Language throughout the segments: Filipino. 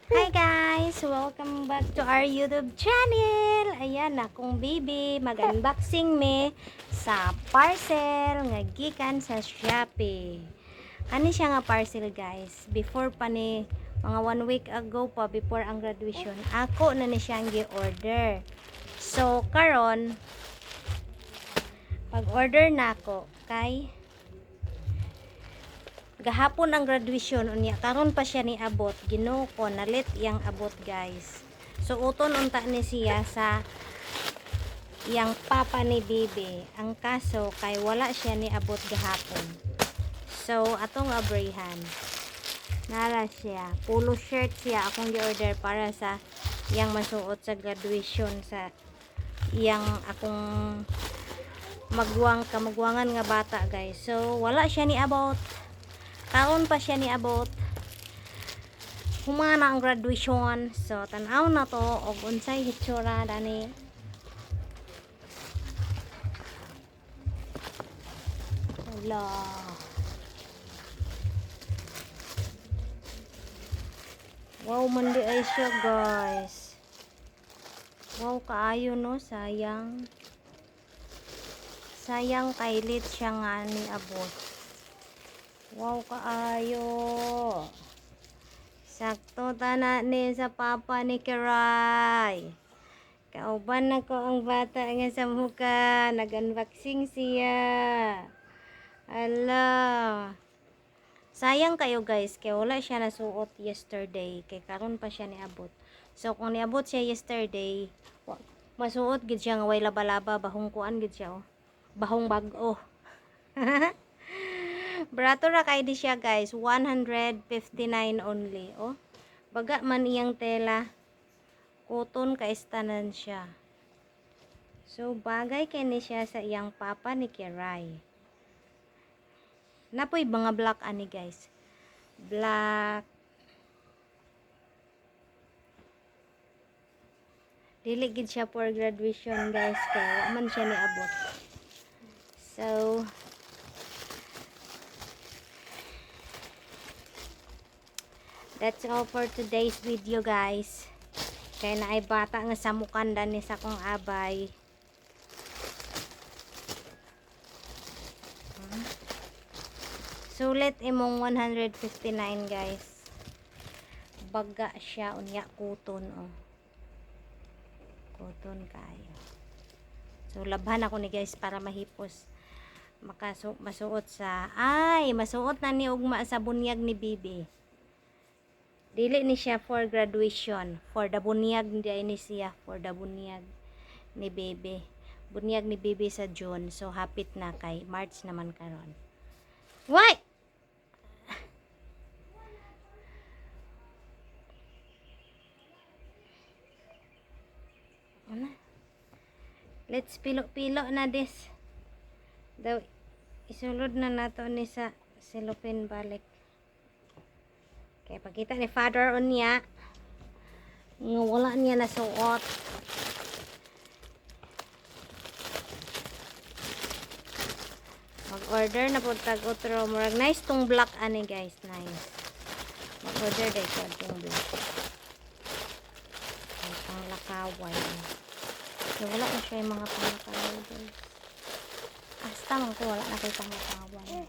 Hi guys! Welcome back to our YouTube channel! Ayan, akong baby, mag-unboxing me sa parcel nga gikan sa Shopee. Ano siya nga parcel guys? Before pa ni, mga 1 week ago pa, before ang graduation, ako na ni siyang gi-order. So, karon pag-order na ako, kay gahapon ang graduation unya karon pa siya ni abot, Ginoo ko nalit iyang abot guys. So uton unta ni siya sa iyang papa ni baby, ang kaso kay wala siya ni abot gahapon. So atong abrihan nara siya, polo shirt siya akong gi-order para sa iyang masuot sa graduation sa iyang akong kamagwangan nga bata guys. So wala siya ni abot, kaon pa siya ni abot, humana ang graduation. So tanaw na to og unsay hitsura dani. Hala, wow man di ay siya guys. Wow kaayo no, sayang kailit siya nga ni abot. Wow kaayo, sakto tana ni sa papa ni Kiray. Kauban na ko ang bata nga sa muka, nag-unboxing siya. Ala, sayang kayo guys, kay wala siya nasuot yesterday, kay karon pa siya niabot. So kung niabot siya yesterday, masuot gid siya nga way laba-laba, bahong kuan gid siya oh. Bahong bag-o. Barato ra kay di siya guys, 159 only oh. Baga man iyang tela, cotton kaistanan siya. So bagay kay ni siya sa iyang papa ni Kiray. Napoy mga black ani guys, black, dili gid siya for graduation guys, kay wa man siya niabot. So that's all for today's video guys. Kaya na ay bata nga sa mukanda ni sa kong abay. Sulit imong 159 guys. Baga siya unya, kuton oh. Kuton kayo. So labhan ako ni guys para mahipos. Masuot sa masuot na ni ugma sa bunyag ni bibi. Dili ni siya for graduation, for the bunyag ni siya, for the bunyag ni baby. Bunyag ni baby sa June. So hapit na, kay March naman karon. Why? Ano? Let's pilo-pilo na this. Daw isulod na nato ni sa cellophane balik. Kaya pagkita ni father unya nga wala niya nasuot. Mag-order na po tag otro murag nice tong black ani guys, nice. Mag-order day ko tong black. Ay pang lakaway. So, wala na siya yung mga panglakaw guys. Hasta man ko wala na kay panglakawan.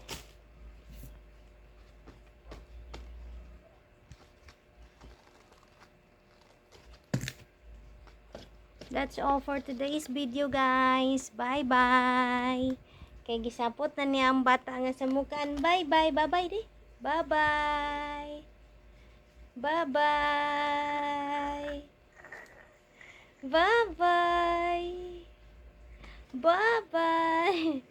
That's all for today's video guys. Bye bye. Kay gisapot na niya ang bata nga sa mukaan. Bye bye. Bye bye di. Bye bye. Bye bye. Bye bye. Bye bye.